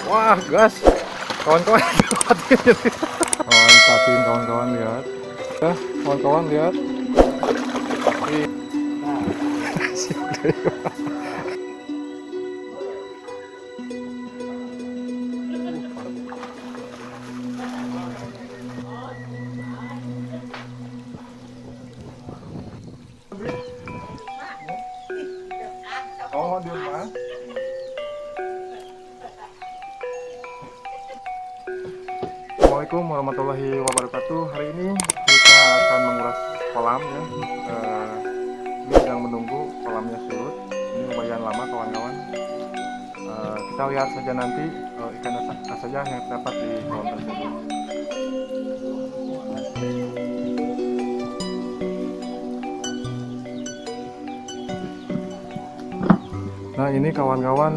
Wah, gas. Kawan-kawan patin. Patin kawan-kawan lihat. Ya, kawan-kawan lihat. Oh, di rumah. Assalamualaikum warahmatullahi wabarakatuh. Hari ini kita akan menguras kolam ya. Ini sedang menunggu kolamnya surut. Ini lumayan lama kawan-kawan. Kita lihat saja nanti ikan apa saja yang terdapat di kolam tersebut. Nah, ini kawan-kawan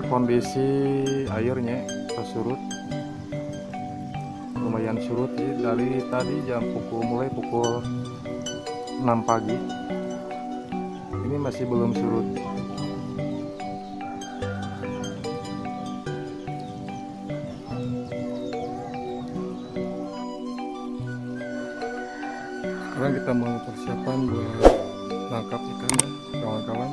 kondisi airnya surut. Lumayan surut ya, dari tadi mulai pukul 6 pagi. Ini masih belum surut. Sekarang kita mau persiapan buat tangkap ikan ya, kawan-kawan.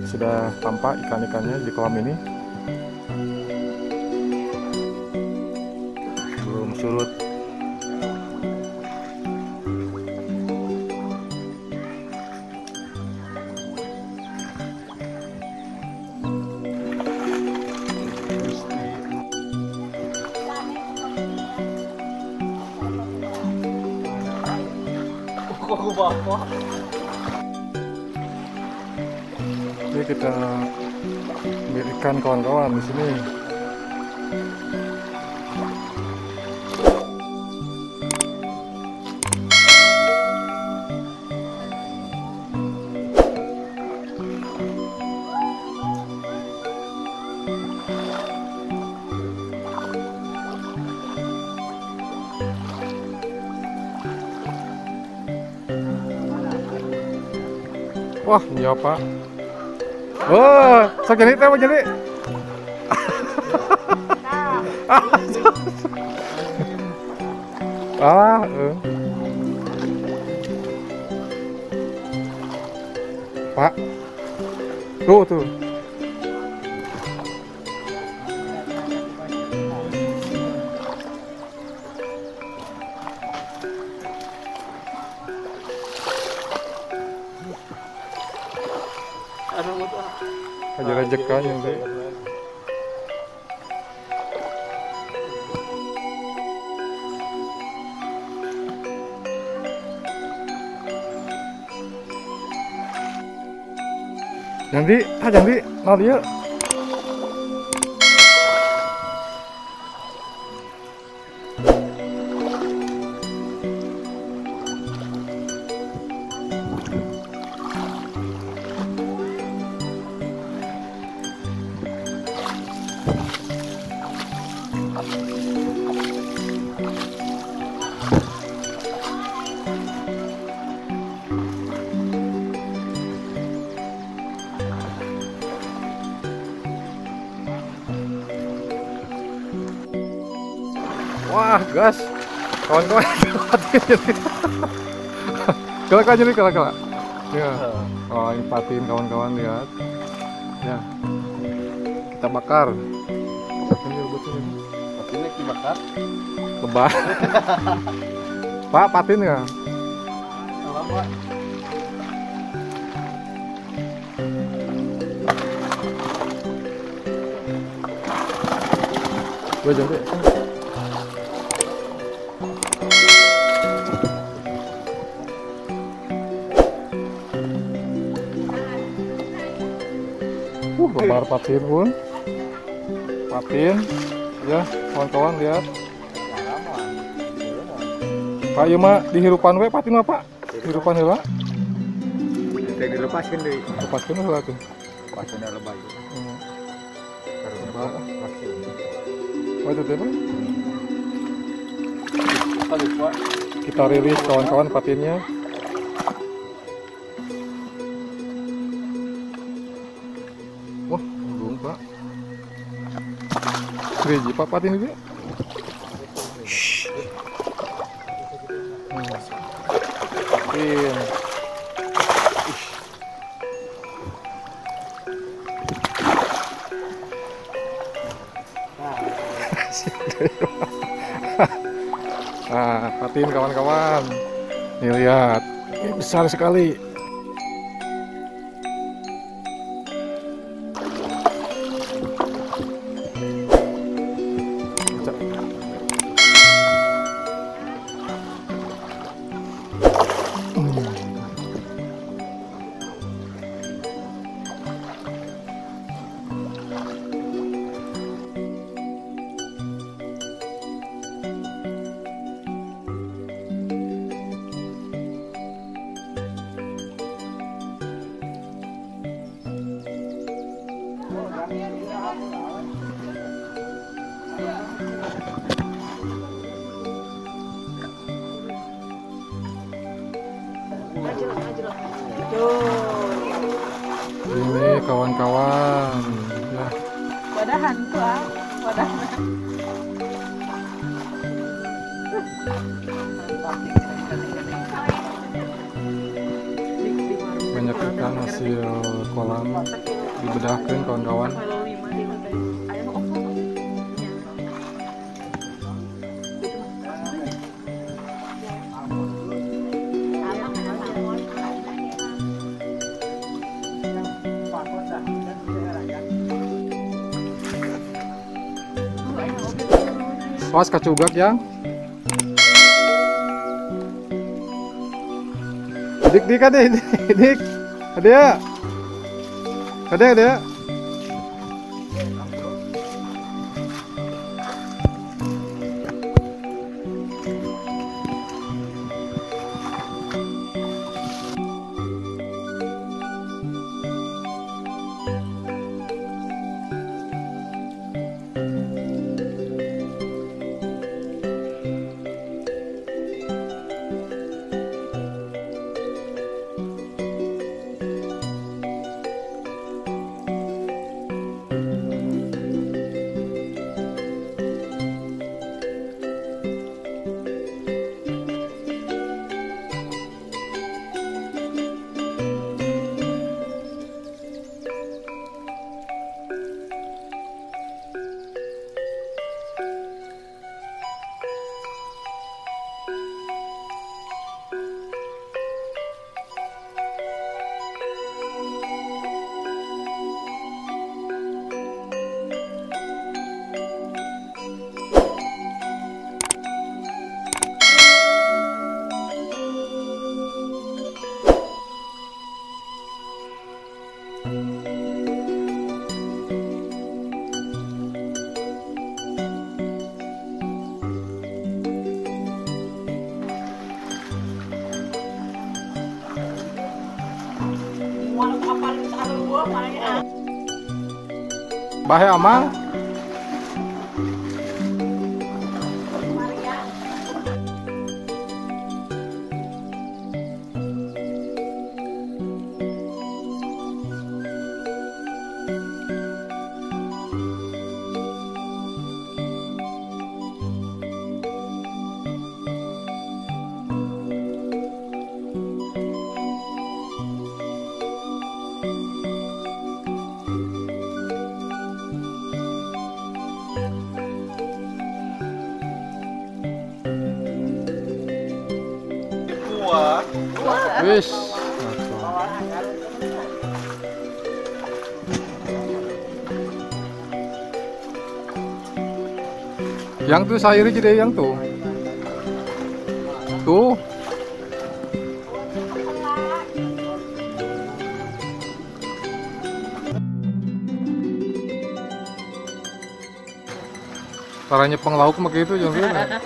Sudah tampak ikan-ikannya di kolam ini. Belum surut. Ini kita berikan kawan-kawan di sini. Wah, iya Pak. Oh, sakit apa jadi? Pak. Tuh. Aja rejekan yang deh. Jangan mau dia. Wah, gas. Kawan-kawan patin. Kelak. Ya. Oh, ini patin kawan-kawan lihat. Ya. Kita bakar. Patinnya dibakar. Lebar. Pak, patin ya? Lama. Gue jadi. Lebar patin pun. Patin. Ya, kawan-kawan lihat. Pak, ieu mah dihirupan we patin mah, Pak. Hirupan heula. Teh dilepaskeun deui. Lepaskeun heula tuh. Pasana lebay. Oh, itu teh, Pak. Kita rilis kawan-kawan patinnya. Wah, belum Pak. Reji Pak patin ini. Patin. Nah, patin kawan-kawan. Nih lihat, ini besar sekali. Ini kawan-kawan ya. Wadah hantu wadah. Banyak ikan hasil kolam dibedahkan kawan-kawan. Pas kacugak yang dik ada dik ada Bahe amang. Wis. Yang tuh sayur jadi yang tuh. Tuh. Caranya penglauk begitu jangan.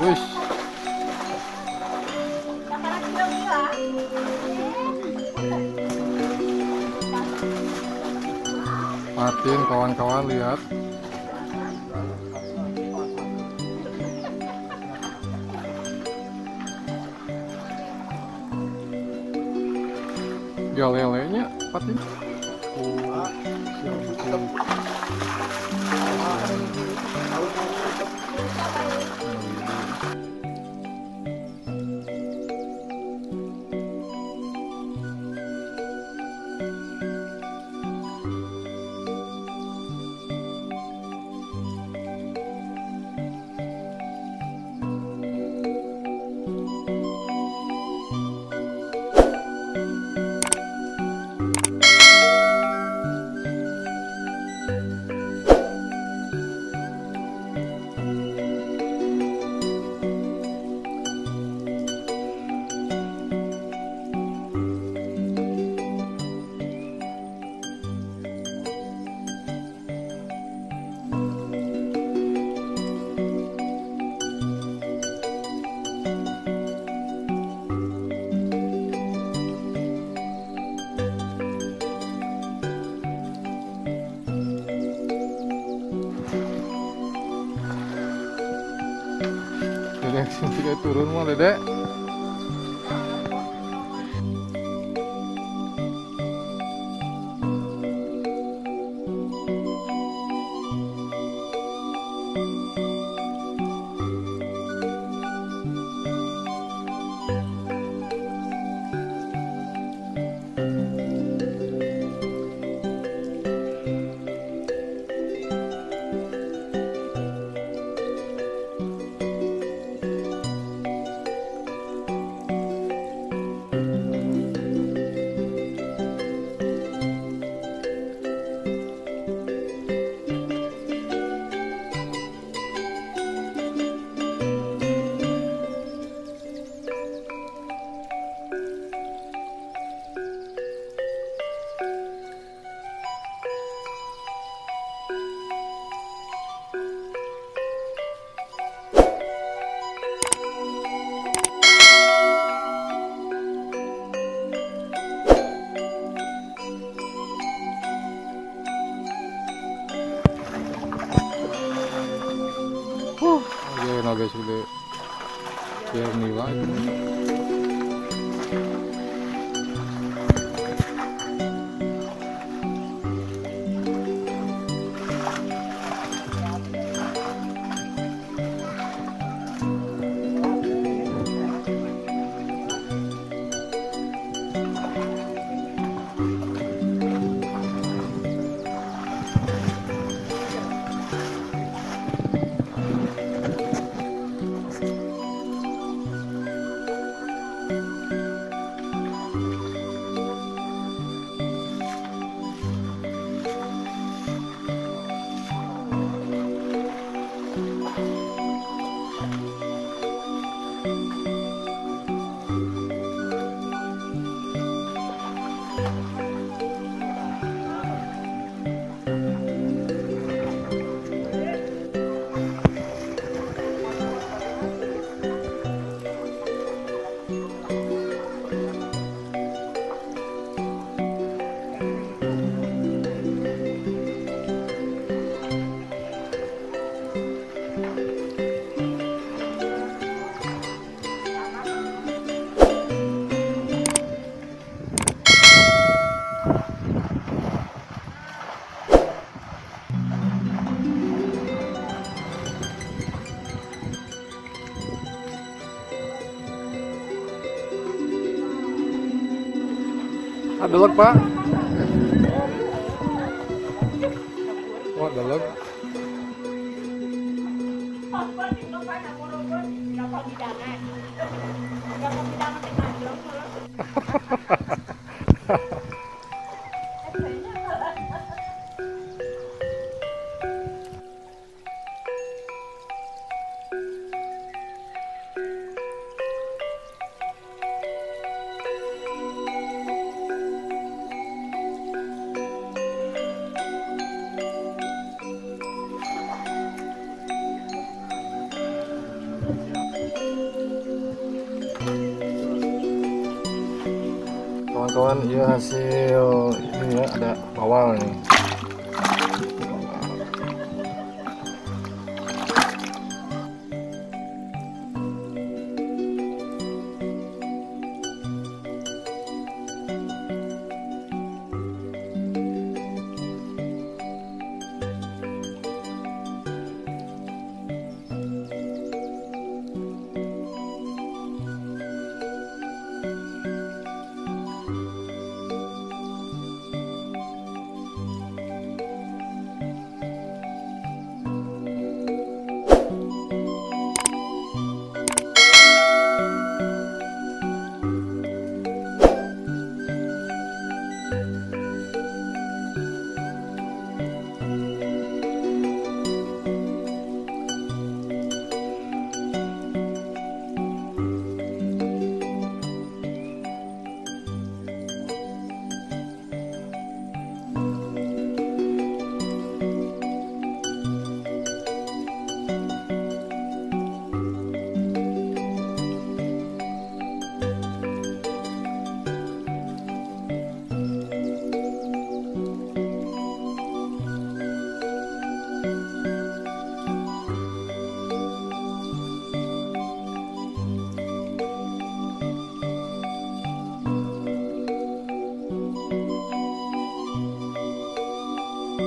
Wis. Martin, kawan-kawan lihat. Dia lelenya, Patin. Oh, siap. Reaksi kayak turun mah Dedek. Naga sudah biar niwa itu. Ada log Pak. Oh, ada log. kawan-kawan, iya hasil ini ya, ada bawang nih.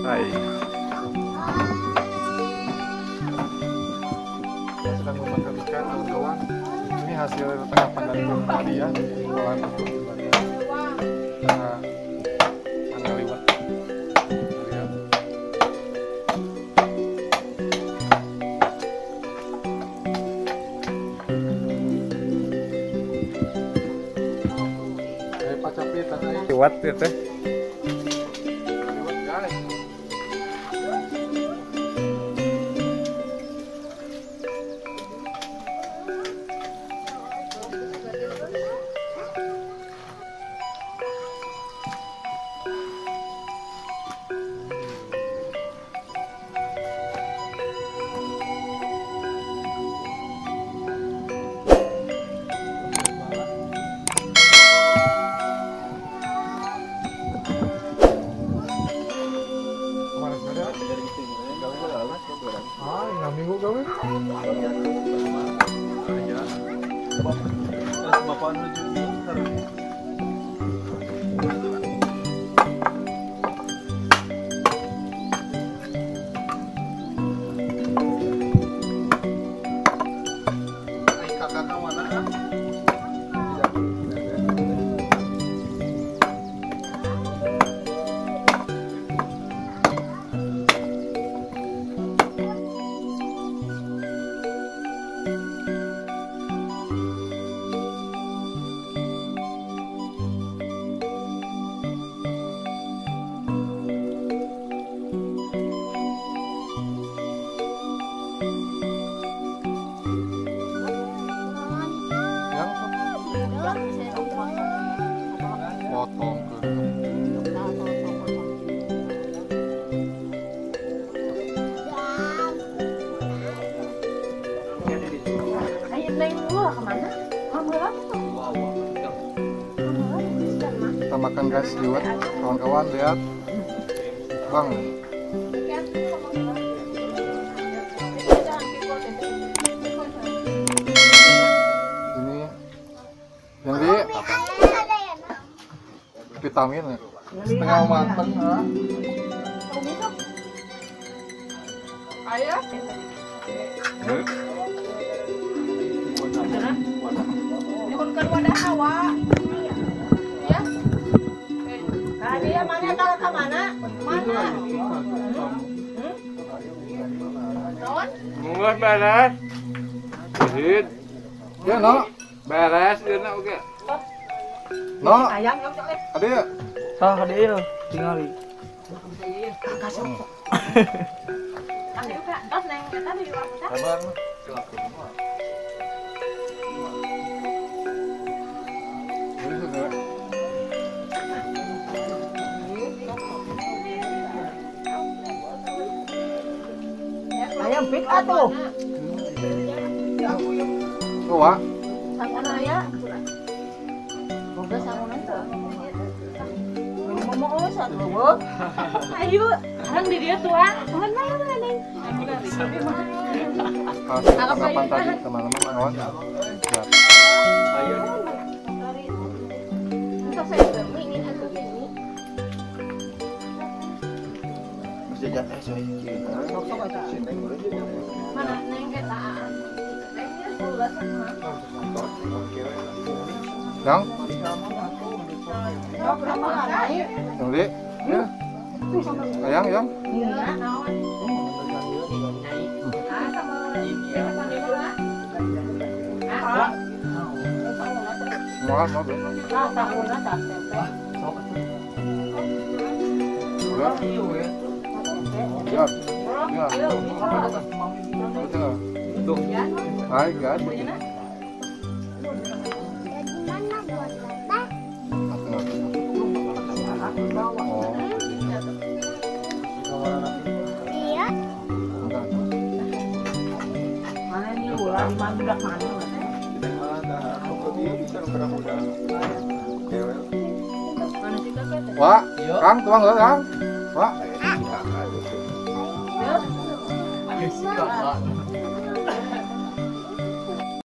Hai. Saya sedang memakan ikan kawan-kawan. Ini hasil tangkapan dari Bung tadi ya di kolam itu. Nah, angga lewat. Lihat. Pak Capit tadi lewat ya teh. Minggu gawe. Bapak potong ke kita makan guys liwat kawan-kawan lihat bang ini yang di vitamin ya setengah matang ha? Ayah dihunkan wadah hawa ya dia mana tahu ke mana Mungus beres. Besit. ya no Beres dina oke. no ayam yang cok ada Sah hadir tingali. kasih kasih juga dos neng kita di luar kita sabar ayam pik atuh tuh wa sangun aya boga sangunan tuh mau usah tuh. Ayo, orang di dia tua. Mohon maaf Neng. Hasil tangkapan tadi teman-teman kawan. Ya. Untuk saya bermain atau ini. Mesti jatuh soy. Mana Neng ketaan. Nengnya 11 sama. Yang, Oh, berapa kali? yang di, ya. Yang. Iya, naon. Mau mau be. Ya. Ya. Betul. Tuh. Hai, guys. Oh. Iya. Enggak. Mana nih ulah mana udah mana? Mana sih kakek? Wah, Kang, tuang enggak, Kang? Wah. Ya.